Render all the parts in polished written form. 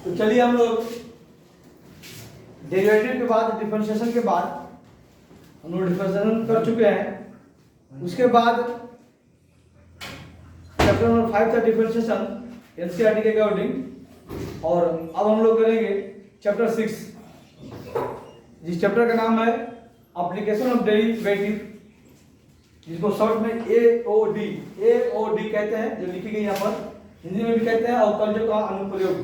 तो चलिए हम लोग डेरिवेटिव के बाद डिफरेंशिएशन के बाद हम लोग डिफरेंशिएशन कर चुके हैं। उसके बाद चैप्टर नंबर 5 था डिफरेंशिएशन एनसीईआरटी के अकॉर्डिंग, और अब हम लोग करेंगे चैप्टर 6 जिस चैप्टर का नाम है एप्लीकेशन ऑफ डेरिवेटिव, जिसको शॉर्ट में एओडी कहते हैं, जो लिखी गई यहाँ पर हिंदी में भी कहते हैं अवकलजों का अनुप्रयोग,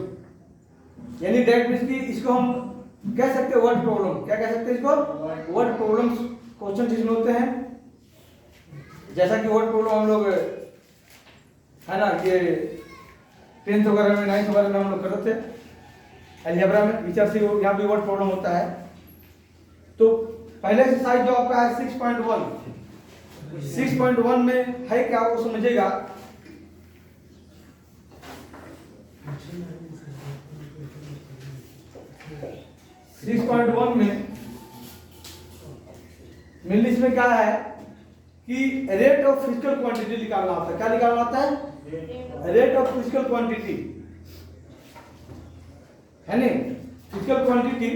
यानी डायरेक्ट मींस की इसको हम कह सकते हैं वर्ड प्रॉब्लम। क्या कह सकते हैं इसको? वर्ड प्रॉब्लम्स क्वेश्चन जिसमें होते हैं, जैसा कि वर्ड प्रॉब्लम हम लोग है ना कि 10th वगैरह में 9th वगैरह में हम लोग करते थे अलजेब्रा में, विचार से यहाँ भी वर्ड प्रॉब्लम होता है। तो पहले एक्सरसाइज जो आपका है 6.1 में है क्या वो समझिएगा। सिक्स पॉइंट वन में मेनली इसमें क्या है कि रेट ऑफ फिजिकल क्वांटिटी निकालना होता है। क्या निकालना होता है? रेट ऑफ फिजिकल क्वांटिटी, है नहीं? फिजिकल क्वांटिटी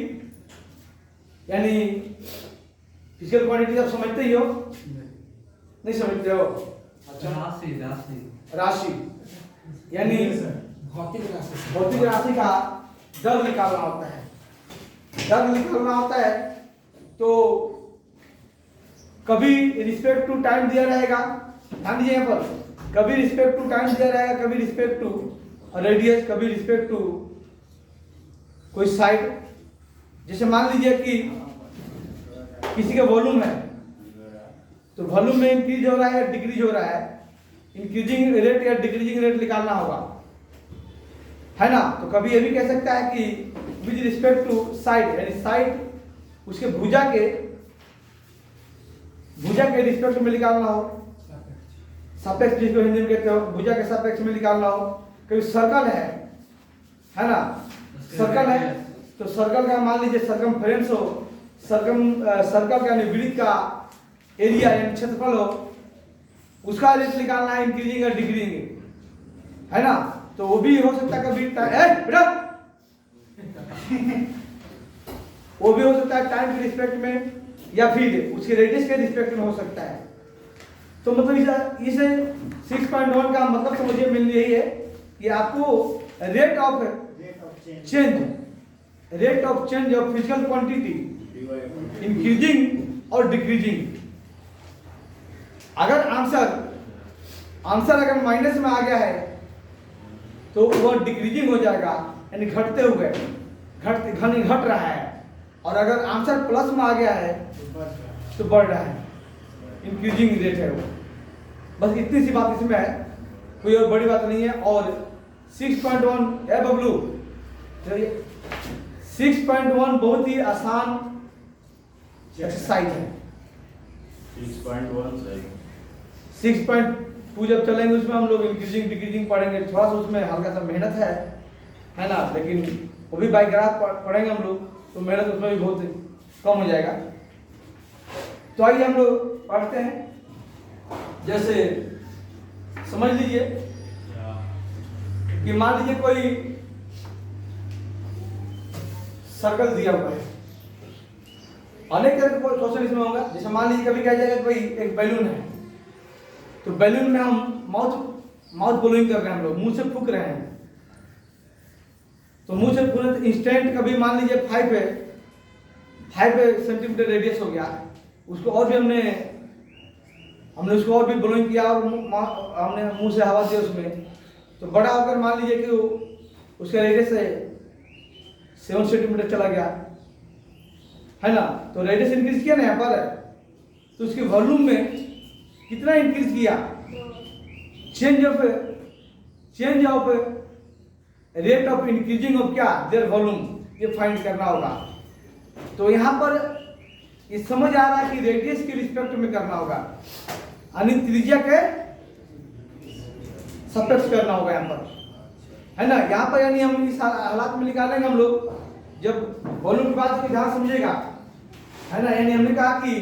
यानी फिजिकल क्वांटिटी आप समझते ही हो, नहीं समझते हो? अच्छा, राशि यानी भौतिक राशि का दर निकालना होता है। दर निकालना होता है तो कभी रिस्पेक्ट टू टाइम दिया रहेगा, ध्यान दीजिए यहाँ पर, कभी रिस्पेक्ट टू टाइम दिया रहेगा, कभी रिस्पेक्ट टू रेडियस, कभी रिस्पेक्ट टू कोई साइड। जैसे मान लीजिए कि किसी का वॉल्यूम है, तो वॉल्यूम में इंक्रीज हो रहा है या डिक्रीज हो रहा है, इंक्रीजिंग रेट या डिक्रीजिंग रेट निकालना होगा, है ना? तो कभी ये भी कह सकता है कि विद रिस्पेक्ट टू साइड, यानी साइड उसके भुजा के रिस्पेक्ट में निकालना हो, सापेक्ष जिसको हिंदी में कहते हो, भुजा के सापेक्ष में निकालना हो। कभी सर्कल है ना? सर्कल है तो सर्कल का मान लीजिए सर्कमफेरेंस हो, सर्कल का वृत्त का एरिया यानी क्षेत्रफल हो, उसका रेट निकालना है इंक्रीजिंग और डिक्रीजिंग, है ना? तो वो भी हो सकता है कभी बेटा वो भी हो सकता है टाइम के रिस्पेक्ट में या फिर उसके रेडियस के रिस्पेक्ट में हो सकता है। तो मतलब इसे 6.1 का मतलब तो मुझे मिल यही है कि आपको rate of change of physical quantity increasing और डिक्रीजिंग। अगर आंसर अगर माइनस में आ गया है तो वह डिक्रीजिंग हो जाएगा, यानी घटते हुए घट रहा है, और अगर आंसर प्लस में आ गया है तो बढ़ रहा है, इंक्रीजिंग रेट है वो। बस इतनी सी बात इसमें है, कोई और बड़ी बात नहीं है। और 6.1 है बबलू, 6.1 बहुत ही आसान एक्सरसाइज है। 6.2 जब चलेंगे उसमें हम लोग इंक्रीजिंग डिक्रीजिंग पढ़ेंगे, थोड़ा सा उसमें हल्का सा मेहनत है ना, लेकिन वो भी बाई ग्राफ पढ़ेंगे हम लोग, तो मेहनत उसमें भी बहुत कम हो जाएगा। तो आइए हम लोग पढ़ते हैं। जैसे समझ लीजिए कि मान लीजिए कोई सर्कल दिया हुआ है, अनेक तरह के क्वेश्चन इसमें होगा। जैसे मान लीजिए कभी क्या जाएगा, कोई एक बैलून है, तो बैलून में हम माउथ ब्लोइंग कर रहे हैं, हम लोग मुंह से फूंक रहे हैं, तो मुंह से फूंकने तो इंस्टेंट कभी मान लीजिए 5 सेंटीमीटर रेडियस हो गया, उसको और भी हमने उसको और भी ब्लोइंग किया और हमने मुंह से हवा दी उसमें, तो बड़ा होकर मान लीजिए कि उसका रेडियस से 7 सेंटीमीटर चला गया, है ना? तो रेडियस इंक्रीज किया ना यहाँ पर, तो उसके वॉल्यूम में कितना इंक्रीज किया? Change of rate of increasing of क्या देयर वॉल्यूम, ये फाइंड करना होगा। तो यहाँ पर ये समझ आ रहा है कि रेडियस के रिस्पेक्ट में करना होगा, यानी त्रिज्या के सापेक्ष करना होगा यहाँ पर, है ना? यहाँ पर यानी हम इस हालात में निकालेंगे हम लोग, जब वॉल्यूम की बात को ध्यान समझेगा, है ना? यानी हमने कहा कि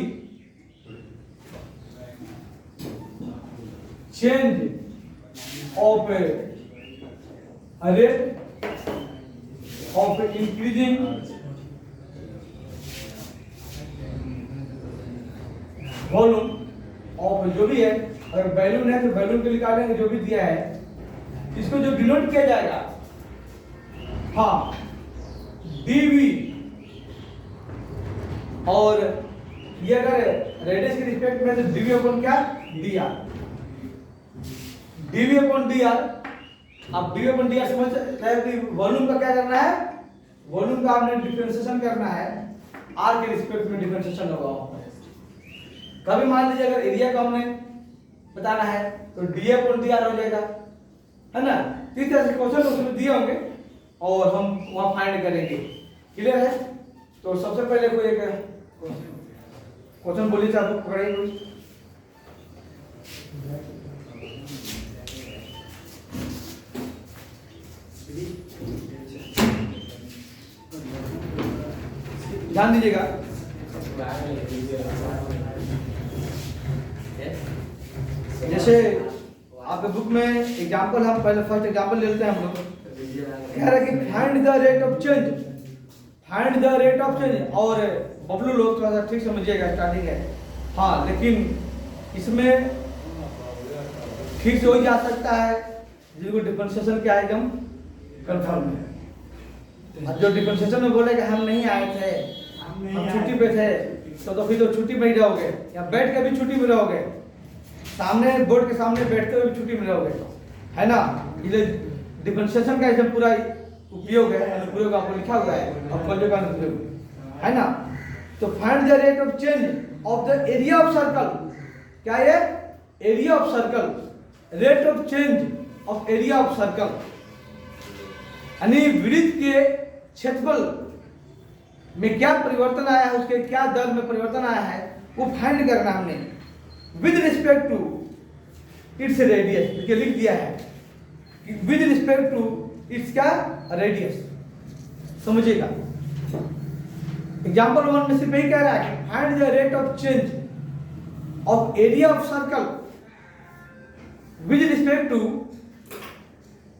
change of rate of increasing volume of जो भी है, अगर बैलून है तो बैलून के निकालेंगे जो भी दिया है, इसको जो डिनोट किया जाएगा, हाँ डीवी, और ये अगर रेडियस के रिस्पेक्ट में तो डीवी अपॉन क्या, डीआर, डीवी अपॉन डीआर। अब डीवी अपॉन डीआर समझ रहे हो कि वॉल्यूम का क्या करना है, वॉल्यूम का आपने डिफरेंशिएशन करना है, आर के रिस्पेक्ट में डिफरेंशिएशन होगा। कभी मान लीजिए अगर एरिया का हमने बताना है तो डी अपॉन डी आर हो जाएगा, है ना। इस तरह से क्वेश्चन उसमें दिए होंगे और हम वहां फाइंड करेंगे। क्लियर है? तो सबसे पहले कोई एक क्वेश्चन बोलिए, चाहे पकड़िए कोई। ध्यान दीजिएगा, जैसे आपके बुक में एग्जांपल, हम पहले फर्स्ट एग्जांपल ले लेते हैं हम लोग। कह रहा है कि find the rate of change, find the rate of change. और बबलू लोग थोड़ा सा ठीक समझिएगा, स्टार्टिंग है हाँ, लेकिन इसमें ठीक से हो जा सकता है जिनको डिफरेंशिएशन क्या है एकदम कंफर्म है। अब जो डिफरेंशिएशन में बोलेगा हम नहीं आए थे, हम छुट्टी पे थे, तो फिर तो छुट्टी में ही रहोगे, या बैठ के भी छुट्टी में रहोगे, सामने बोर्ड के सामने बैठते हुए छुट्टी में रहोगे, है ना। ये डिफरेंशिएशन का एकदम पूरा उपयोग है, अनुप्रयोग आपको लिखा हुआ है, अब कॉलेज का अनुप्रयोग है ना। तो find the rate of change of the area of circle, क्या है area of circle, rate of change of area of circle, यानी वृत्त के क्षेत्रफल में क्या परिवर्तन आया है, उसके क्या दर में परिवर्तन आया है, वो फाइंड करना हमने with respect to its radius. देखिए लिख दिया है विद रिस्पेक्ट टू इट्स क्या रेडियस, समझिएगा। एग्जांपल 1 में सिर्फ यही कह रहा है कि find the rate of change of area of circle with respect to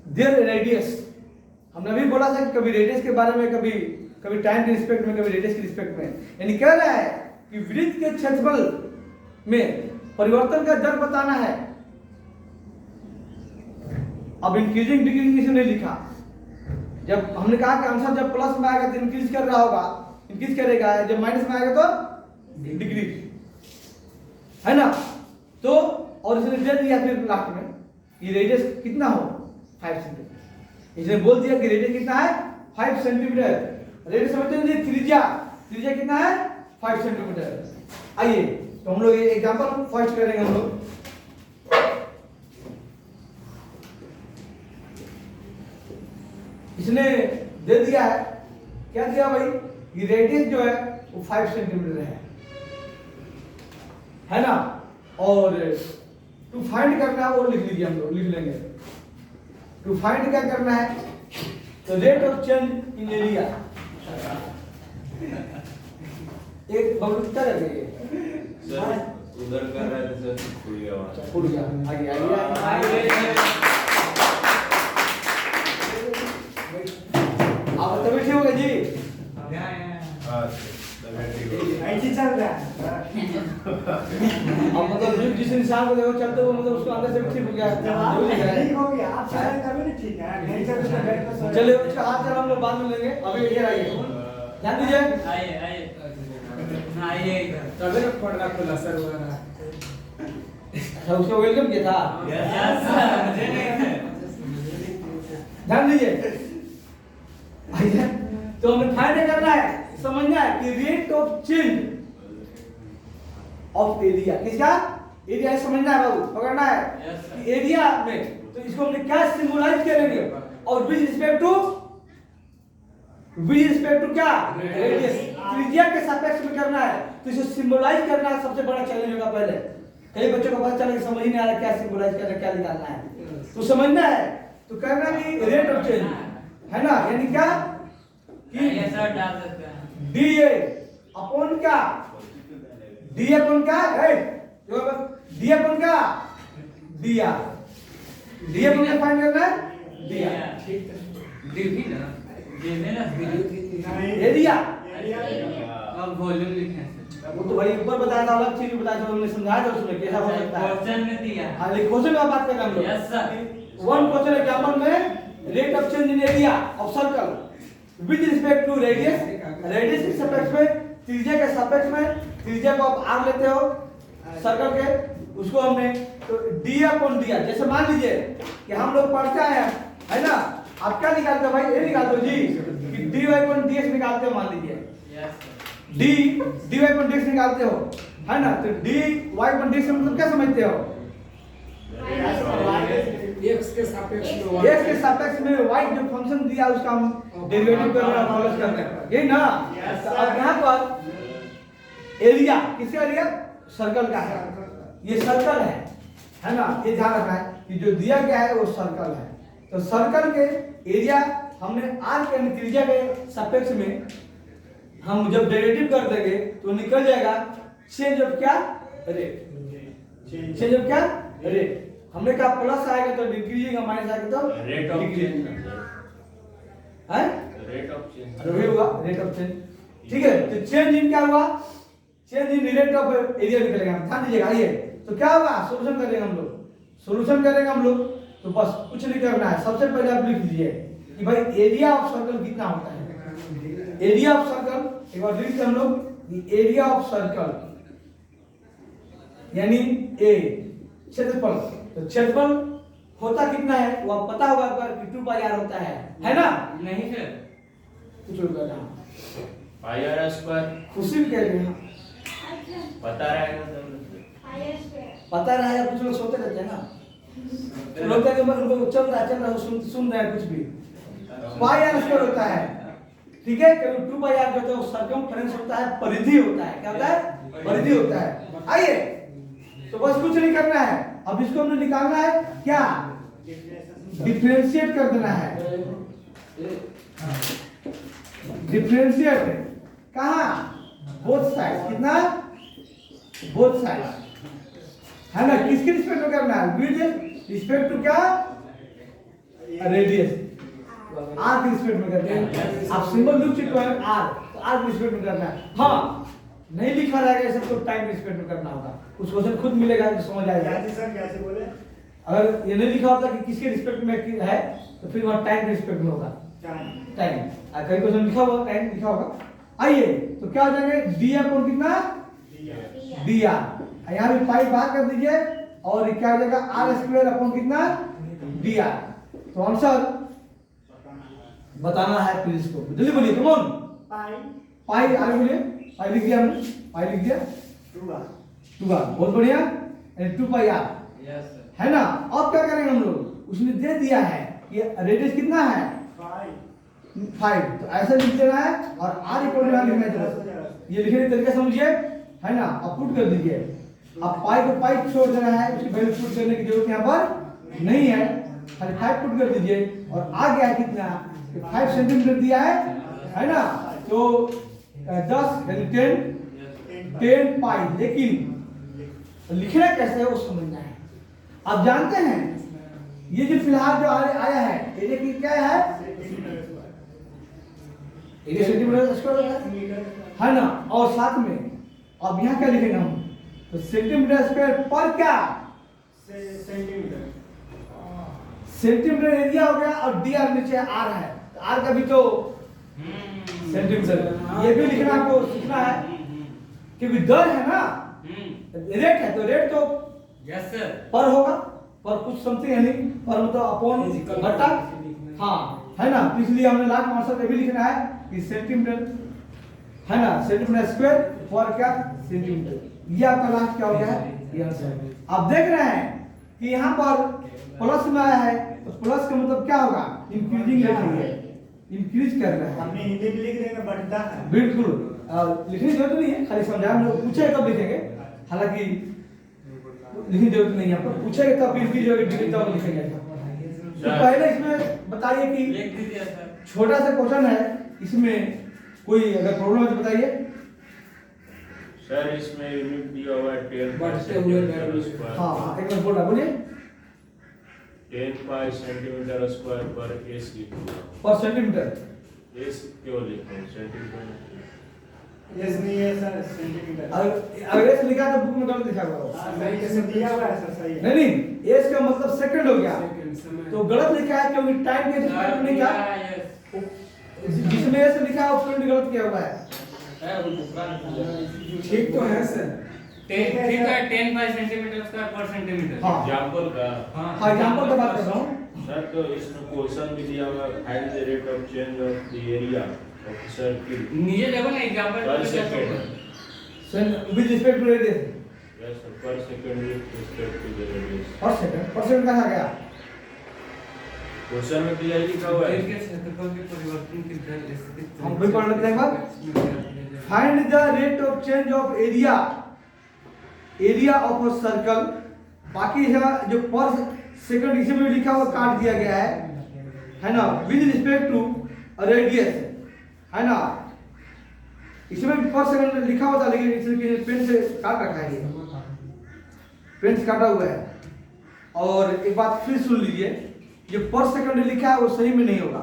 their radius. हमने अभी बोला था कि कभी रेडियस के बारे में, कभी टाइम के रिस्पेक्ट में, कभी रेडियस के रिस्पेक्ट में, यानी कह रहा है कि वृत्त के क्षेत्रफल में परिवर्तन का दर बताना है। अब इंक्रीजिंग डिक्रीजिंग इसने लिखा, जब हमने कहा कि आंसर जब प्लस में आएगा तो इंक्रीज कर रहा होगा, इंक्रीज करेगा, जब माइनस में आएगा तो डिक्रीज, है ना। तो और इसने दे दिया फिर लास्ट में ये रेडियस कितना हो 5 सेंटीमीटर, इसने बोल दिया कि रेडियस कितना है 5 सेंटीमीटर। रेडियस समझते हैं, त्रिज्या, त्रिज्या कितना है 5 सेंटीमीटर। आइए तो हम लोग ये एग्जांपल फर्स्ट करेंगे हम लोग। इसने दे दिया है, क्या दिया भाई, ये रेडियस जो है वो 5 सेंटीमीटर है ना। और टू फाइंड करना है वो लिख लीजिए, हम लोग लिख लेंगे। टू फाइंड क्या करना है, तो rate of change in area, एक बबलता रह गई उधर कर रहे थे सर, फूल गया। आइए आप तभी ठीक होगा जी। ऐसी चल रहा है। अब मतलब जिस इंसान को देखो चलते हुए, मतलब उसको अंदर से ठीक हो गया, ठीक हो गया, आप चले तभी नहीं ठीक है, नहीं चले तो बैठ कर सो चलिए उसका हाथ चला हम लोग बाद में लेंगे। अभी इधर आइए, ध्यान दीजिए। आइए इधर, तभी तो पढ़ना खुला सर वगैरह। अच्छा उसको वेलकम किया था, ध्यान दीजिए। आइए तो हमें फाइंड करना है, समझना है कि rate of change of area, किसका एरिया समझना है बाबू, पकड़ना है कि एरिया में, तो इसको हमने क्या सिंबलाइज करेंगे, और विद रिस्पेक्ट टू क्या रेडियस, त्रिज्या के सापेक्ष में करना है। तो इसे सिंबलाइज करना सबसे बड़ा चैलेंज होगा। पहले कई बच्चों को पता चला कि समझ नहीं आ रहा क्या सिंबलाइज करना, क्या निकालना है, तो समझना है। तो करना कि रेट ऑफ चेंज है ना, यानी क्या कि ऐसा डाल सकते हैं डी ए अपॉन क्या, डी अपॉन क्या, राइट, डी अपॉन क्या, डी आर, डी अपॉन क्या फाइंड करना है, डी आर, डी भी ना दे देना नहीं एरिया अब वॉल्यूम लिखे सर वो तो भाई ऊपर बताया था, अलग चीज बताया था, हमने समझाया था उसमें कैसा हो सकता है। क्वेश्चन में दिया हाँ लेकिन क्वेश्चन में बात कर रहे हैं हम लोग। Yes sir one question example में rate of change in area of circle with respect to radius, radius के सापेक्ष में, त्रिज्या के सापेक्ष में, त्रिज्या को आप आर लेते हो सर्कल के, उसको हमने तो डी अपॉन डी, जैसे मान लीजिए कि हम लोग पढ़ते हैं है ना, आप क्या निकालते हो भाई, ये निकालते हो जी कि dy अपॉन dx निकालते हो, मान लीजिए yes dy dy upon dx निकालते हो है ना, तो dy अपॉन dx मतलब क्या समझते हो, x के सापेक्ष में x के सापेक्ष में y जो फंक्शन दिया उसका हम डेरिवेटिव कर रहे हैं, प्लस कर रहे हैं, यही ना। तो अब यहाँ पर एरिया, किसका एरिया, सर्कल का है, ये सर्कल है ना, ये ध्यान रखना है कि जो दिया गया है वो सर्कल है। तो सर्कल के एरिया हमने r के त्रिज्या के सापेक्ष में हम जब डेरिवेटिव कर देंगे तो निकल जाएगा चेंज ऑफ क्या, रेट, चेंज ऑफ क्या, रेट। हमने कहा प्लस आएगा तो डिक्रीजिंग, माइनस आएगा तो रेट ऑफ चेंज है, रेट ऑफ चेंज तो ये हुआ रेट ऑफ चेंज, ठीक है। तो चेंज इन क्या हुआ, change in rate of area निकलेगा, ध्यान दीजिएगा। आइए तो क्या होगा, सॉल्यूशन करेंगे हम लोग, सॉल्यूशन करेंगे हम लोग, तो बस कुछ नहीं करना है, सबसे पहले आप लिख लीजिए कि भाई एरिया ऑफ सर्कल कितना होता है, एरिया ऑफ सर्कल एक बार लिखते हम लोग, एरिया ऑफ सर्कल यानी ए क्षेत्रफल, तो क्षेत्रफल होता कितना है वो आप पता होगा आपका कि 2 पाई r होता है ना, नहीं सर कुछ और करना पाई आर स्क्वायर उसी में कह रहे हैं, पता रहेगा तब पता रहेगा, कुछ लोग सोते रहते हैं ना, लोग कहते हैं उनको चल रहा है, सुन रहे हैं कुछ भी, पाई r स्क्वायर होता है, ठीक है, क्योंकि 2 पाई r जो होता है वो सर्कमफ्रेंस होता है, परिधि होता है, क्या होता है, परिधि होता है। आइए तो बस कुछ नहीं करना है, अब इसको हमने निकालना है क्या, डिफरेंशिएट कर देना है, डिफरेंशिएट कहाँ, बोथ साइड, कितना, बोथ साइड है ना, किसके रिस्पेक्ट में करना है, विद रिस्पेक्ट टू क्या, रेडियस, आर के रिस्पेक्ट में करते हैं, आप सिंबल लिख चुके हैं आर, तो आर के रिस्पेक्ट में करना है। हाँ नहीं लिखा रहेगा ये सब तो टाइम रिस्पेक्ट में करना होगा, उस क्वेश्चन खुद मिलेगा तो समझ आएगा। सर कैसे बोले, अगर ये नहीं लिखा होता कि किसके रिस्पेक्ट में है तो फिर वहाँ टाइम रिस्पेक्ट में होगा, टाइम, कई क्वेश्चन लिखा होगा टाइम लिखा होगा। आइए तो क्या हो जाएंगे, डी अपॉन कितना, डी आर, यहाँ भी पाई बाहर कर दीजिए और ये क्या हो जाएगा, आर स्क्वायर अपॉन कितना, डी आर। तो आंसर बताना है, फिर इसको जल्दी बोलिए, कम ऑन, पाई आगे बोलिए, पाई लिख दिया हमने, पाई लिख दिया, 2 आर, बहुत बढ़िया, 2 पाई आर यस सर है ना। अब क्या करेंगे हम लोग, उसने दे दिया है ये रेडियस कितना है, 5, तो ऐसे लिख देना है और आर इक्वल टू लिखना है, ये लिखने का तरीका समझिए है ना। अब पुट कर दीजिए, अब पाई को पाई छोड़ देना है, उसकी वैल्यू पुट करने की जरूरत यहाँ पर नहीं है, खाली 5 पुट कर दीजिए और आ गया कितना, 5 सेंटीमीटर दिया है ना, तो 10 यानी 10 पाई, लेकिन लिखना कैसे है वो समझना है। आप जानते हैं ये जो फिलहाल जो आया है एरिया की क्या है, एरिया सेंटीमीटर स्क्वायर है ना, और साथ में अब यहाँ क्या लिखेंगे हम, तो सेंटीमीटर स्क्वायर पर क्या, सेंटीमीटर एरिया हो गया और डी आर नीचे आर है, तो आर का भी तो सेंटीमीटर, ये भी लिखना आपको सीखना है क्योंकि दर है ना, रेट है तो रेट तो यस सर पर होगा, पर कुछ समथिंग है नहीं, पर मतलब अपॉन घटा, हाँ है ना, तो इसलिए हमने लास्ट आंसर भी लिखना है कि सेंटीमीटर है ना, सेंटीमीटर स्क्वायर पर क्या, सेंटीमीटर, ये आपका लास्ट क्या हो गया है, ये आंसर। आप देख रहे हैं कि यहाँ पर प्लस में आया है, तो प्लस का मतलब क्या होगा, इंक्रीजिंग रेट है, इंक्रीज कर रहा है, हमने हिंदी में लिख देंगे बढ़ता है, बिल्कुल लिखने की जरूरत नहीं है, खाली समझाने पूछे तब लिखेंगे, हालांकि लिखने की जरूरत नहीं है, पर पूछेगा तब इसकी जो डिग्री तब लिखेंगे। तो पहले इसमें बताइए कि लिख दीजिए सर, छोटा सा क्वेश्चन है, इसमें कोई अगर प्रॉब्लम है तो बताइए। सर इसमें यूनिट दिया हुआ है 10 बढ़ते हुए वैल्यू स्क्वायर, हाँ एक बार बोला बोलिए, 10 पाई सेंटीमीटर स्क्वायर पर एस लिखूंगा, पर सेंटीमीटर, एस क्यों लिखा हूँ सेंटीमीटर यस नहीं है सर, सेंटीमीटर। अगर एस लिखा है तो बुक में गलत लिखा हुआ है। हाँ, सही कैसे दिया हुआ है सर, सही है। नहीं एस का मतलब सेकंड हो गया, तो गलत लिखा है क्योंकि टाइम के रिस्पेक्ट में क्या जिसमें एस लिखा है उसमें भी गलत किया हुआ है। ठीक तो है सर। ठीक है 10 बाय सेंटीमीटर स्क्वायर पर सेंटीमीटर। हाँ। एग्जाम्पल का हाँ एग्जांपल की बात कर रहा हूँ। सर तो इसमें क्वेश्चन भी दिया हुआ है find the rate of change of the area of circle नीचे देखो ना example per second with respect to radius yes per second with respect to the radius per second कहाँ गया? क्वेश्चन में दिया ही लिखा हुआ है के क्षेत्रफल के परिवर्तन की दर स्थिति हम भी पढ़ लेते हैं एक बार। Find the rate of change of area of a circle. बाकी है जो पर सेकंड इसमें लिखा हुआ काट दिया गया है ना, विद रिस्पेक्ट टू रेडियस है ना। इसमें पर सेकंड लिखा हुआ था लेकिन इसमें पेन से काट रखा है, ये पेन से काटा हुआ है। और एक बात फिर सुन लीजिए, जो पर सेकंड लिखा है वो सही में नहीं होगा,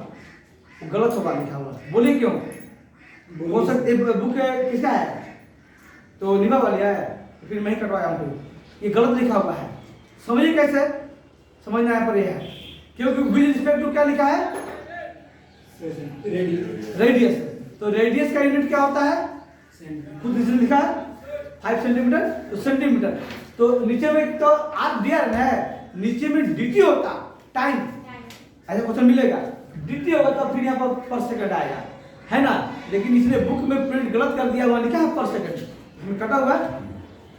वो गलत होगा लिखा हुआ। बोलिए क्यों? हो सकता है बुक है किसका है तो निभा वालिया है, फिर मैं ही कटवाया हूँ। ये गलत लिखा हुआ है, समझिए कैसे समझना है पर ये है क्योंकि विद रिस्पेक्ट टू क्या लिखा है? रेडियस। तो रेडियस का यूनिट क्या होता है? खुद इसमें लिखा है 5 सेंटीमीटर, तो सेंटीमीटर। तो नीचे में तो आप दिया है, नीचे में dt होता टाइम, ऐसा क्वेश्चन मिलेगा dt होगा तो फिर यहाँ पर सेकंड आएगा है ना। लेकिन इसने बुक में प्रिंट गलत कर दिया हुआ, लिखा है पर सेकंड, इसमें कटा हुआ है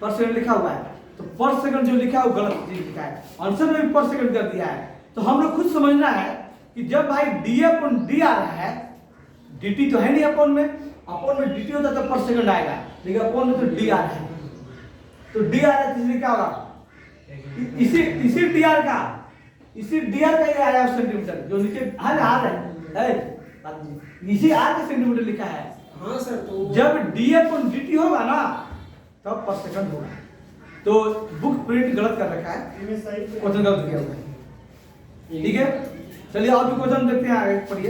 पर सेकंड लिखा हुआ है, तो पर सेकंड जो लिखा है वो गलत चीज लिखा है। आंसर में भी पर सेकंड कर दिया है। तो हम लोग खुद समझना है कि जब भाई डी अपॉन डी आ रहा है, dt तो है नहीं अपॉन में dt होता तो पर सेकंड आएगा, लेकिन अपॉन में तो डी आ रहा है, तो डी आ रहा है तो इसलिए क्या होगा? इसी dr का ये आया सेंटीमीटर जो नीचे है ना, आ रहा है इसी r का सेंटीमीटर लिखा है। हाँ सर, तो जब d अपॉन dt होगा ना तब पर सेकंड होगा। तो बुक प्रिंट गलत कर रखा है, इनमें सही है। क्वेश्चन गलत किया हुआ है। ठीक है, चलिए और भी क्वेश्चन देखते हैं, आगे पढ़िए।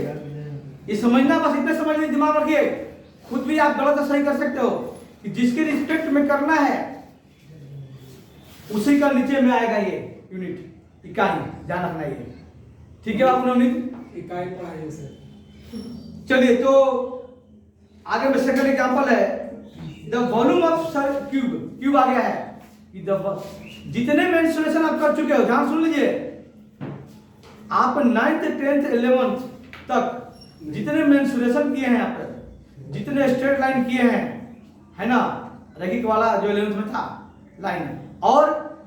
ये समझना बस, इतना समझ लीजिए, दिमाग रखिए। खुद भी आप गलत सही कर सकते हो कि जिसके रिस्पेक्ट में करना है उसी का नीचे में आएगा ये यूनिट, इकाई, ध्यान रखना ये। ठीक है बाबू नवनीत, इकाई पढ़ाइए सर। चलिए तो आगे में सेकंड एग्जांपल है, द वॉल्यूम ऑफ क्यूब आ गया है कि जितने मेंस्ट्रुएशन आप कर चुके हो, ध्यान सुन लीजिए, आप 9th 10th 11th तक जितने मेंस्ट्रुएशन किए हैं, आप जितने स्ट्रेट लाइन किए हैं है ना, रैखिक वाला जो 11th में था लाइन, और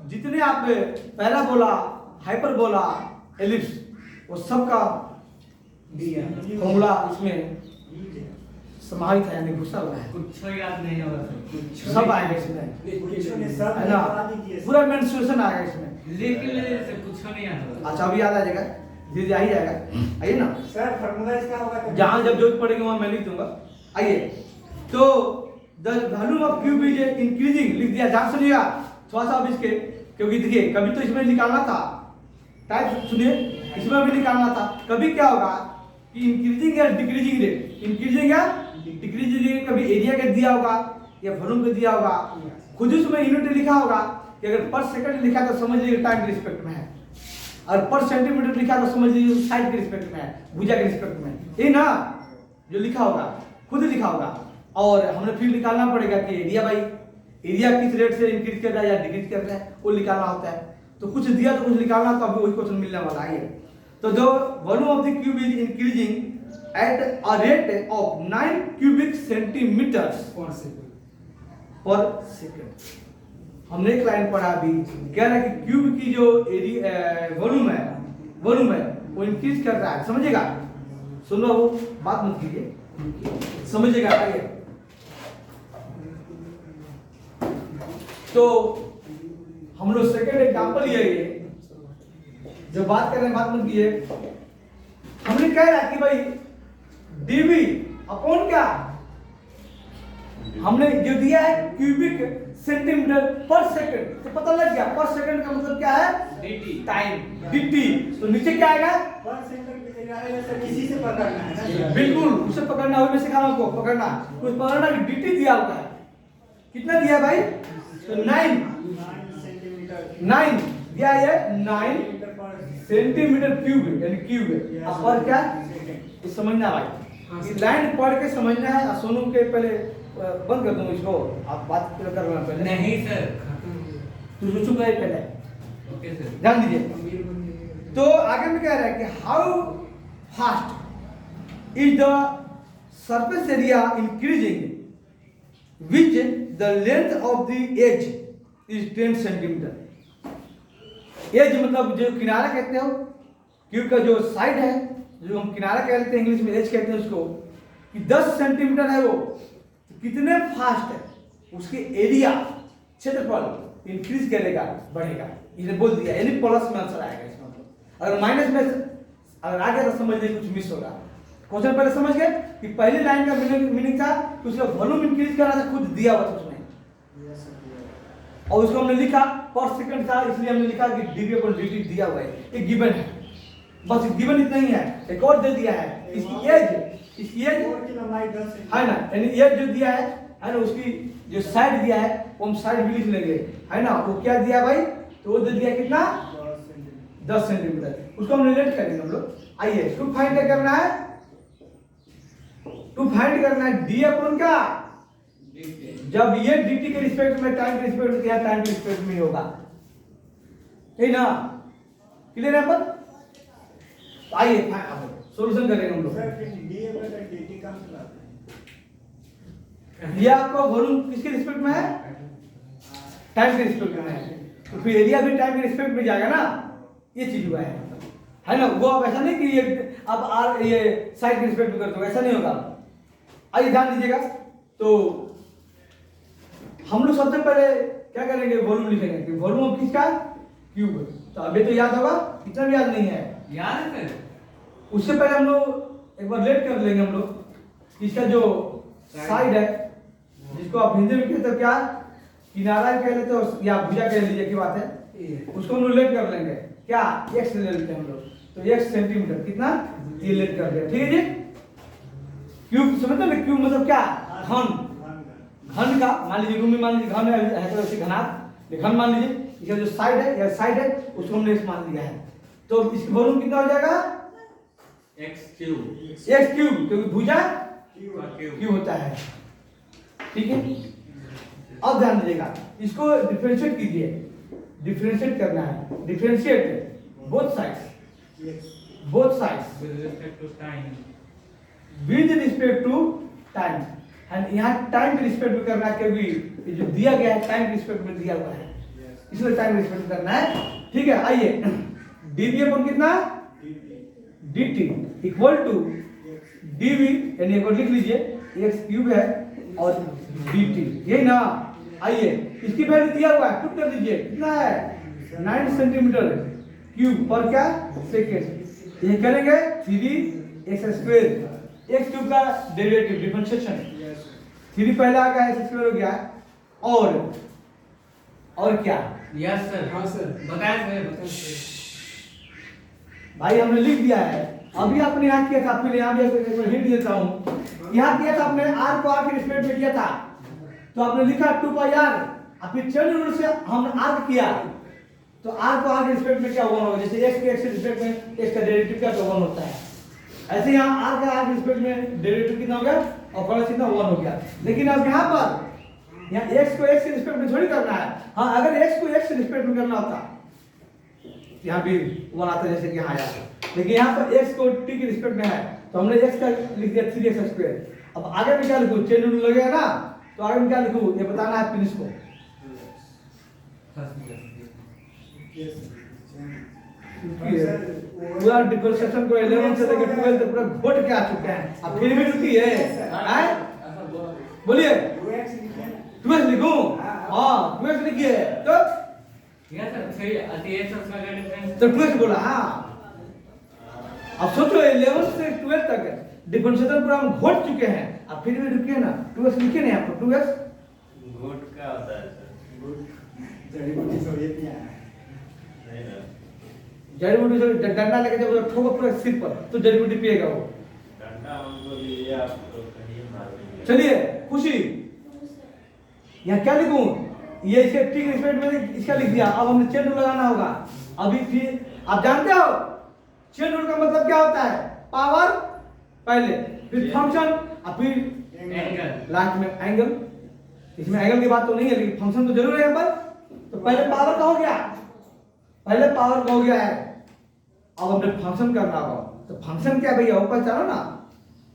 जितने आप पैराबोला, हाइपरबोला, एलिप्स, वो सब का फॉर्मूला इसमें समाहित है, यानी घुसा हुआ है, कुछ याद नहीं होगा सर, सब आएगा इसमें है ना, पूरा मेंस्ट्रुएशन आएगा इसमें। लेकिन से कुछ नहीं याद होगा। अच्छा अभी याद आ जाएगा, धीरे धीरे आ ही जाएगा। आइए ना, सर फार्मूला इसका होगा तो जहां जब जरूरत पड़ेगी वहां मैं लिख दूंगा। आइए, तो the volume of cube is increasing, लिख दिया, ध्यान सुनिएगा थोड़ा सा अब इसके, क्योंकि देखिए कभी तो इसमें निकालना था, टाइप सुनिए, इसमें भी निकालना था। कभी क्या होगा कि इंक्रीजिंग या डिक्रीजिंग रेट, इंक्रीजिंग या डिक्रीजिंग रेट, कभी एरिया का दिया होगा या वॉल्यूम का दिया होगा, खुद उसमें यूनिट लिखा होगा कि अगर पर सेकंड लिखा तो समझ लीजिए टाइम के रिस्पेक्ट में है, और पर सेंटीमीटर लिखा तो समझ लीजिए साइड के रिस्पेक्ट में है, भुजा के रिस्पेक्ट में, ये ना जो लिखा होगा खुद लिखा होगा। और हमने फिर निकालना पड़ेगा कि एरिया भाई, एरिया किस रेट से इंक्रीज कर रहा है या डिक्रीज कर रहा है, वो निकालना होता है। तो कुछ दिया तो कुछ निकालना, तो अभी वही क्वेश्चन मिलने वाला है। तो जो volume of the cube is increasing at a rate of 9 cubic centimetres per second. हमने एक लाइन पढ़ा अभी, कह रहा है कि क्यूब की जो एरिया वॉल्यूम है वो इंक्रीज कर रहा है, समझिएगा। सुन लो, वो बात मत कीजिए, समझिएगा। आइए, तो हम लोग सेकंड एग्जांपल ये जो बात कर रहे हैं, बात मत कीजिए। हमने कह रहा कि भाई डीवी अपॉन क्या, हमने जो दिया है क्यूबिक सेंटीमीटर पर सेकंड, तो पता लग गया पर सेकंड का मतलब क्या है, dt टाइम, dt। तो नीचे क्या आएगा, पर सेकंड की किनारे से किसी से पकड़ना है ना सर? बिल्कुल उसे पकड़ना है, मैं सिखा रहा हूं आपको पकड़ना। उस पकड़ना की dt दिया हुआ है, कितना दिया है भाई? तो 9 9 सेंटीमीटर 9 दिया है, 9 पर सेंटीमीटर क्यूब यानी क्यूब है। अब पर क्या सेकंड। ये समझना भाई, इस लाइन पढ़ के समझना है। और सोनू के पहले बंद कर दूं इसको, आप बात कर लेना पहले। नहीं सर। तू चुप है पहले, ओके सर। ध्यान दीजिए। अमीर बन गए। तो आगे में कह रहा है कि how fast is the surface area increasing which the length of the edge is 10 centimetre. Edge मतलब जो किनारा कहते हो, क्यूब का जो साइड है, जो हम किनारा कहते हैं इंग्लिश में एज कहते हैं उसको, कि 10 सेंटीमीटर है वो, तो कितने फास्ट है उसके एरिया क्षेत्रफल इंक्रीज करेगा, बढ़ेगा। ये बोल दिया, यानी प्लस में आंसर आएगा इसका मतलब। अगर माइनस में अगर आ गया तो समझ नहीं कुछ मिस होगा। क्वेश्चन पहले समझ गए कि पहली लाइन का मीनिंग था कि उसका वॉल्यूम इंक्रीज करना था, खुद दिया हुआ था उसमें, और उसको हमने लिखा पर सेकंड था, इसलिए हमने लिखा कि dv/dt दिया हुआ है, ये गिवन है, बस गिवन इतना ही है। एक और दे दिया है, इसकी एज और की लंबाई 10 सेंटीमीटर है ना, यानी एज जो दिया है ना, उसकी जो साइड दिया है वो हम साइड भी लिख लेंगे, है ना। वो क्या दिया भाई? तो वो दे दिया कितना? 10 सेंटीमीटर। उसको हम रिलेट करेंगे हम लोग। आइए, टू फाइंड करना है, टू फाइंड करना है डी अपॉन क्या, जब ये dt के रिस्पेक्ट में टाइम के रिस्पेक्ट में, या टाइम के रिस्पेक्ट में होगा, ठीक ना। क्लियर है पर? आइए सॉल्यूशन करेंगे हम लोग। सर dt का मतलब ये आपका वॉल्यूम किसके रिस्पेक्ट में है? टाइम के रिस्पेक्ट में है, तो फिर एरिया भी टाइम के रिस्पेक्ट में जाएगा ना, ये चीज हुआ है ना। वो अब ऐसा नहीं कि ये अब आर ये साइड के रिस्पेक्ट में कर दो, ऐसा नहीं होगा। आइए ध्यान दीजिएगा। तो हम लोग सबसे पहले क्या करेंगे, वॉल्यूम लिखेंगे कि वॉल्यूम किसका? क्यूब। तो अभी तो याद होगा, इतना भी याद नहीं है, याद है सर? उससे पहले हम लोग एक बार लेट कर लेंगे हम लोग। इसका जो साइड है, जिसको आप हिंदी में कहते हो क्या, किनारा कह लेते हो या भुजा कह लीजिए, की बात है, उसको हम लोग लेट कर लेंगे क्या, x ले लेते हैं हम लोग। तो x सेंटीमीटर कितना, ये लेट कर दिया, ठीक है जी। क्यूब समझते हैं, क्यूब मतलब क्या, घन, घन का, मान लीजिए रूम में मान लीजिए घन है तो ऐसे घनात, घन मान लीजिए। इसका जो साइड है या साइड है उसको हमने x मान लिया है, तो इसका वॉल्यूम कितना हो जाएगा? x cube. x क्यूब, क्योंकि भुजा क्यूब क्यों होता है, ठीक है। अब ध्यान दीजिएगा, इसको डिफरेंशिएट कीजिए, डिफरेंशिएट करना है, differentiate both sides, both sides with respect to time। With respect to time. And यहाँ टाइम के रिस्पेक्ट में करना है, क्योंकि ये जो दिया गया है टाइम के रिस्पेक्ट में दिया हुआ है, इसलिए टाइम के रिस्पेक्ट में करना है, ठीक है। आइए, dv अपॉन कितना, dt इक्वल टू dv, यानी एक बार लिख लीजिए, x क्यूब है और dt, यही ना। आइए, इसकी वैल्यू दिया हुआ है, पुट कर दीजिए, कितना है? 9 सेंटीमीटर क्यूब पर क्या, सेकेंड। ये करेंगे 3x², x क्यूब का डेरिवेटिव डिफरेंशिएशन, 3 पहले आ गया, x² हो गया, और क्या? Yes sir. हाँ सर। बताया सर। भाई हमने लिख दिया है, अभी आपने यहाँ किया था, फिर यहाँ भी एक हिंट देता हूँ। यहाँ किया था आपने r को r के रिस्पेक्ट में किया था, तो आपने लिखा 2πr, और फिर चेन रूल से हमने r किया, तो r को r के रिस्पेक्ट में क्या 1 होगा, जैसे x के x के रिस्पेक्ट में x का डेरिवेटिव क्या तो 1 होता है, ऐसे यहाँ r का r के रिस्पेक्ट में डेरिवेटिव कितना हो गया, और प्लस कितना 1 हो गया। लेकिन अब यहाँ पर यहाँ x को x के रिस्पेक्ट में थोड़ी करना है। हाँ, अगर x को x के रिस्पेक्ट में करना होता, यहाँ भी 1 आता जैसे कि यहाँ आया, लेकिन यहाँ पर x को t के रिस्पेक्ट में है, तो हमने x का लिख दिया 3x²। अब आगे में क्या लिखूं, चेन रूल लगेगा ना, तो आगे में क्या लिखूं, ये बताना है फिनिश को। पूरा डिफरेंशिएशन को 11 से लेकर 12 तक पूरा घोट के आ चुके हैं, अब फिर भी रुकी है, बोलिए 2x लिखूं? हाँ 2x लिखिए, तो यस सर। सही है, अति x और का डिफरेंस तो 2x बोला। हाँ, अब सोचो 11 से 12 तक डिफरेंशिएशन पूरा हम घोट चुके हैं, अब फिर भी रुकिए ना, 2x लिखे नहीं आपको, 2x घोट क्या होता है सर? जड़ी बूटी सोवियत में आया है। नहीं ना। जड़ी बूटी से डंडा लेके जब ठोको पूरा सिर पर तो जड़ी बूटी पिएगा वो। डंडा हमको दीजिए, आप तो कहीं मार देंगे। चलिए खुशी, यहाँ क्या लिखूं? ये इसके टिक रिस्पेक्ट में इसका लिख दिया। अब हमने चेन रूल लगाना होगा। अभी फिर आप जानते हो चेन रूल का मतलब क्या होता है? पावर पहले, फिर फंक्शन और फिर एंगल। लास्ट में एंगल। इसमें एंगल की बात तो नहीं है, लेकिन फंक्शन तो जरूर है यहाँ पर। तो पहले पावर का हो गया, पहले पावर का हो गया है। अब हमने फंक्शन करना होगा। तो फंक्शन क्या भैया, ऊपर चलो ना,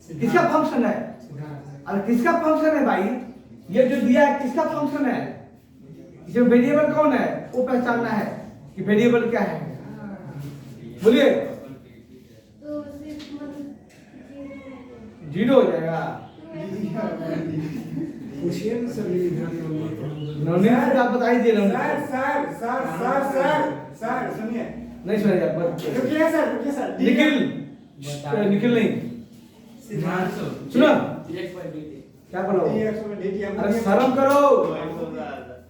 किसका फंक्शन है? अरे किसका फंक्शन है भाई? ये जो दिया है किसका फंक्शन है? इसमें वेरिएबल कौन है वो पहचानना है कि वेरिएबल क्या है। बोलिए। जीरो हो जाएगा। पूछिए ना सर, ये ध्यान नौनी से आप बता ही दे रहे सर हो। Sir sir sir sir sir सुनिए, नहीं सुनेगा बस। रुकिए सर निखिल, निखिल नहीं सुनो क्या बोलो? अरे शर्म करो,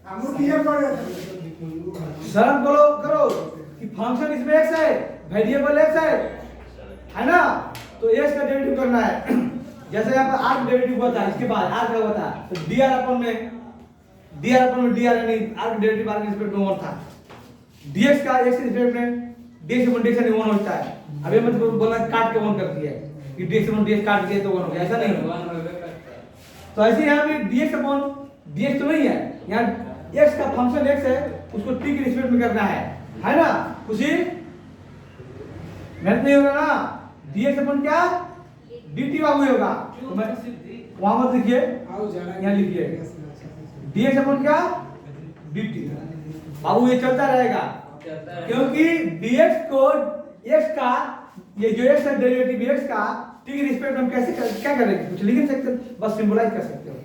हम क्लियर कर शर्म करो कि फंक्शन इसमें एक्स है, वेरिएबल एक्स है ना? तो एक्स का डेरिवेटिव करना है। जैसे यहाँ पर आर डेरिवेटिव हुआ था, इसके बाद आर का हुआ था, तो डीआर अपन में डीआर यानी आर का डेरिवेटिव आर के रिस्पेक्ट में 1 था। डीएक्स का एक्स के रिस्पेक्ट में डीएक्स अपॉन डीएक्स यानी 1 होता है। अब ये मतलब बोला काट के 1 करती है कि डीएक्स अपॉन डीएक्स काट दिए तो 1 हो गया, ऐसा नहीं। तो ऐसे यहाँ पे डीएक्स अपॉन डीएक्स तो नहीं है, यहाँ एक्स का फंक्शन एक्स है, उसको टी के रिस्पेक्ट में करना है ना? खुशी मेहनत नहीं होगा ना? डीएक्स अपॉन क्या dt बाबू होगा। तो मैं वहां मत लिखिए, यहाँ लिखिए dx अपॉन क्या dt। बाबू ये चलता रहेगा, क्योंकि dx को x का, ये जो x है डेरिवेटिव x का t के रिस्पेक्ट में हम कैसे क्या करेंगे? कुछ लिख नहीं सकते, बस सिंबलाइज कर सकते हो,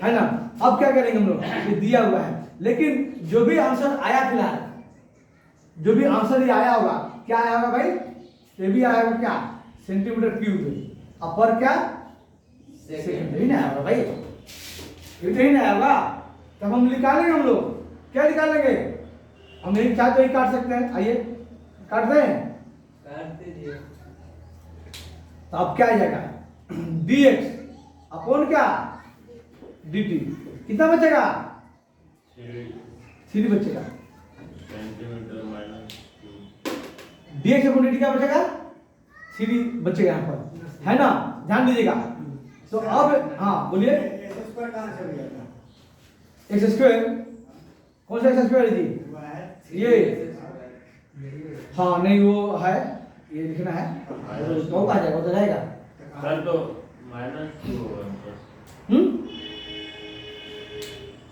है ना? अब क्या करेंगे हम लोग? ये दिया हुआ है, लेकिन जो भी आंसर आया फिलहाल, जो भी आंसर ये आया होगा, क्या आया होगा भाई? ये भी आया होगा क्या? Centimetre cube. अपर क्या सेकंड ना आएगा भाई, ये नहीं ना आएगा। तब हम निकालेंगे, हम लोग क्या निकालेंगे? हम एक चाहे तो ही काट सकते हैं। आइए काट दें, तो अब क्या आ जाएगा? dx अपॉन क्या dt। कितना बचेगा? 3 बचेगा। Centimetre minus dx upon dt क्या बचेगा? 3 बचेगा यहाँ पर, है ना? ध्यान दीजिएगा। तो अब हाँ बोलिए। स्क्वायर कहां से लिया था? एक्स स्क्वायर, कौन सा एक्स स्क्वायर है जी? ये हाँ नहीं वो है, ये लिखना है तो आ जाएगा, तो रहेगा। सर तो माइनस 2 होगा।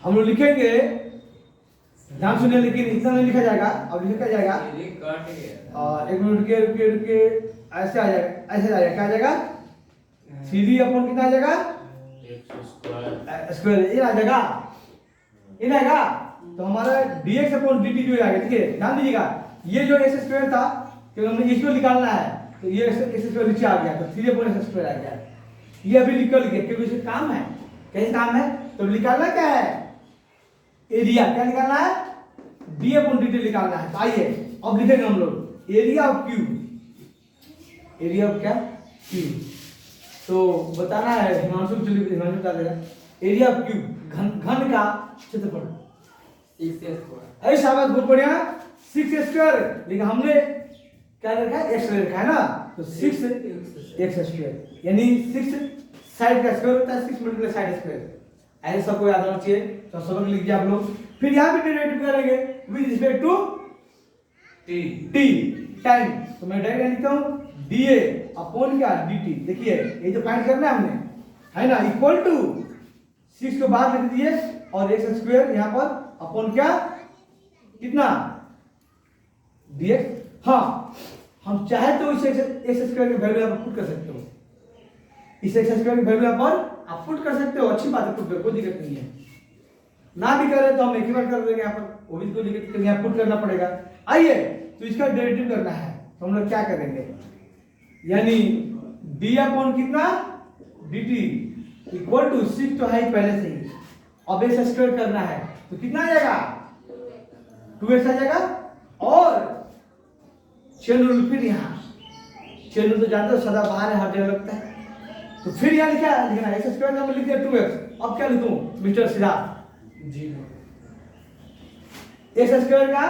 हम लोग लिखेंगे, ध्यान सुनिए, लेकिन इतना नहीं लिखा जाएगा। अब लिखा जाएगा और 1 मिनट रुके ऐसे आ जाएगा, ऐसे आ जाएगा। क्या आ जाएगा? 3 अपॉन कितना आ जाएगा? स्क्वायर ये आ जाएगा, ये आएगा। तो हमारा dx अपॉन dt जो आएगा, ठीक है? ध्यान दीजिएगा, ये जो x स्क्वायर था, क्योंकि हमने इसको निकालना है, तो ये x स्क्वायर नीचे आ गया, तो 3 अपॉन x स्क्वायर आ गया। ये अभी निकल गया, क्योंकि इसका काम है। कैसे काम है? तो निकालना क्या है? एरिया। क्या निकालना है? d अपॉन dt निकालना है। तो आइए अब लिखेंगे हम लोग area of cube. Area of क्या? क्यूब। तो बताना है, हिमांशु बता देगा। एरिया ऑफ क्यूब, घन का क्षेत्रफल। ऐसा बात बहुत बढ़िया, 6 स्क्वायर, लेकिन हमने क्या रखा है? x रखा है ना, तो 6 x स्क्वायर यानी 6 साइड का स्क्वायर होता है, 6 मल्टीप्लाई साइड स्क्वायर। ऐसे सबको याद होना चाहिए। तो सबक लिख दिया आप लोग। फिर यहाँ भी डेरिवेटिव करेंगे with respect to t time. तो मैं डायरेक्ट लिखता हूँ dA अपॉन क्या dt। देखिए ये जो फाइंड करना है हमने, है ना, इक्वल टू 6 को बाहर लिख दिए और x स्क्वायर यहाँ पर अपॉन क्या कितना dx। हाँ हम चाहे तो इस x स्क्वायर की वैल्यू यहाँ पर पुट कर सकते हो, इस x स्क्वायर की वैल्यू यहाँ पर आप पुट कर सकते हो। अच्छी बात है, पुट कर, कोई दिक्कत नहीं है। ना भी करें तो हम एक ही बार कर देंगे यहाँ पर, वो भी कोई दिक्कत नहीं, यहाँ पुट करना पड़ेगा। आइए तो इसका डेरिवेटिव करना है, तो हम लोग क्या करेंगे? यानी d अपॉन कितना dt इक्वल टू 6 तो है पहले से ही, अब x स्क्वायर करना है तो कितना आ जाएगा? 2x आ जाएगा। और चेन रूल फिर यहाँ चेन रूल तो जानते हो सदा बाहर है हर जगह लगता है तो फिर यहाँ लिखा है लिखना एक्स स्क्वायर का लिख दिया 2x अब क्या लिखूं मिस्टर सिद्धार्थ जी एक्स स्क्वायर का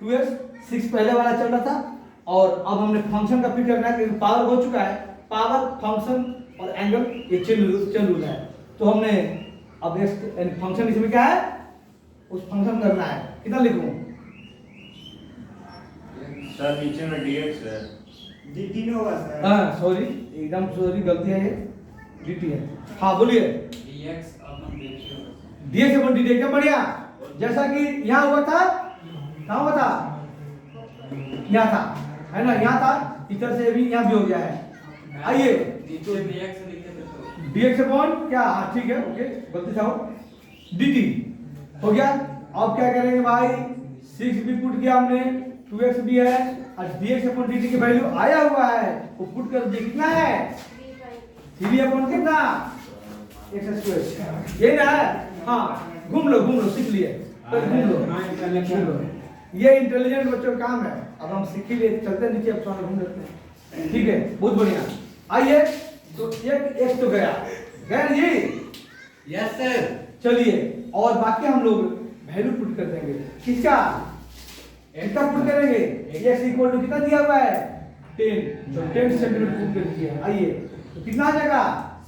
2x 6 पहले वाला चल रहा था और अब हमने फंक्शन का फिर करना है क्योंकि पावर हो चुका है पावर फंक्शन और एंगल ये चेन रूल है तो हमने अब फंक्शन इसमें क्या है उस फंक्शन करना है कितना लिखूं सर नीचे में dx है dt में होगा सर हाँ सॉरी एकदम सॉरी गलती है ये dt है हाँ बोलिए dx अपन देखिए dx अपन dt एकदम बढ़िया जैसा कि यहाँ हुआ था कहाँ हुआ था यहाँ था है ना यहाँ था इस तरह से भी यहाँ भी हो गया है आइए नीचे dx लिखे थे तो dx अपॉन क्या हाँ ठीक है ओके गलती था dt हो गया अब क्या करेंगे भाई 6 भी पुट किया हमने 2x भी है और dx अपॉन dt की वैल्यू आया हुआ है वो पुट कर दिए कितना है 3 अपॉन कितना x स्क्वायर ये ना है हाँ घूम लो सीख लिए पर घूम लो ये इंटेलिजेंट बच्चों का काम है अब हम सीख ही लिए चलते हैं नीचे अब थोड़ा घूम लेते हैं ठीक है बहुत बढ़िया आइए तो एक तो गया जी यस सर चलिए और बाकी हम लोग वैल्यू पुट कर देंगे किसका कितना पुट करेंगे x इक्वल टू कितना दिया हुआ है 10 तो 10 सेंटीमीटर पुट कर दिए आइए तो कितना आ जाएगा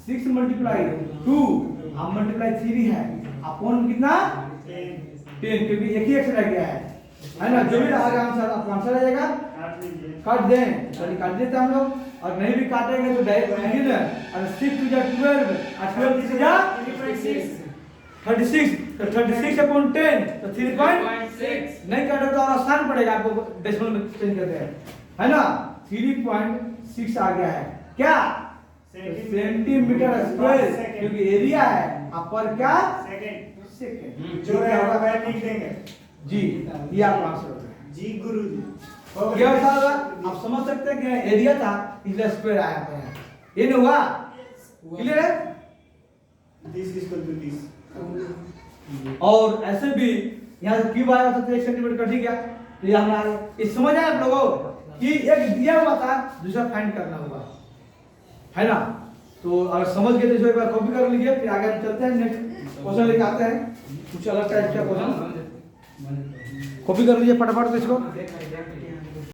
6 मल्टीप्लाई 2 अब मल्टीप्लाई 3 है अपॉन कितना 10 क्योंकि एक ही x रह गया है ना जो भी रहेगा आंसर आपका आंसर आ जाएगा काट दें चलिए काट देते हैं हम लोग और नहीं भी काटेंगे तो डायरेक्ट नहीं ना और 6 टू जा 12 और 12 से जा 36 तो 36 अपॉन 10 तो 3.6 नहीं काटो तो और आसान पड़ेगा आपको डेसिमल में चेंज करते हैं है ना 3.6 आ गया है क्या सेंटीमीटर स्क्वायर क्योंकि एरिया है पर क्या सेकंड जो रहेगा वह लिख देंगे जी ये आपका आंसर होगा जी गुरुजी क्या होता होगा आप समझ सकते हैं कि एरिया था इसलिए स्क्वायर आया हुआ है ये नहीं हुआ क्लियर है this is equal to this और ऐसे भी यहाँ से क्यूब आया था तो 1 सेंटीमीटर कट ही गया तो ये हमारा ये समझ आया आप लोगों कि एक दिया हुआ था दूसरा फाइंड करना हुआ है ना तो अगर समझ गए तो इसको एक बार कॉपी कर लीजिए फिर आगे हम चलते हैं नेक्स्ट क्वेश्चन लेके आते हैं कुछ अलग टाइप का क्वेश्चन कॉपी कर लीजिए फटाफट तो इसको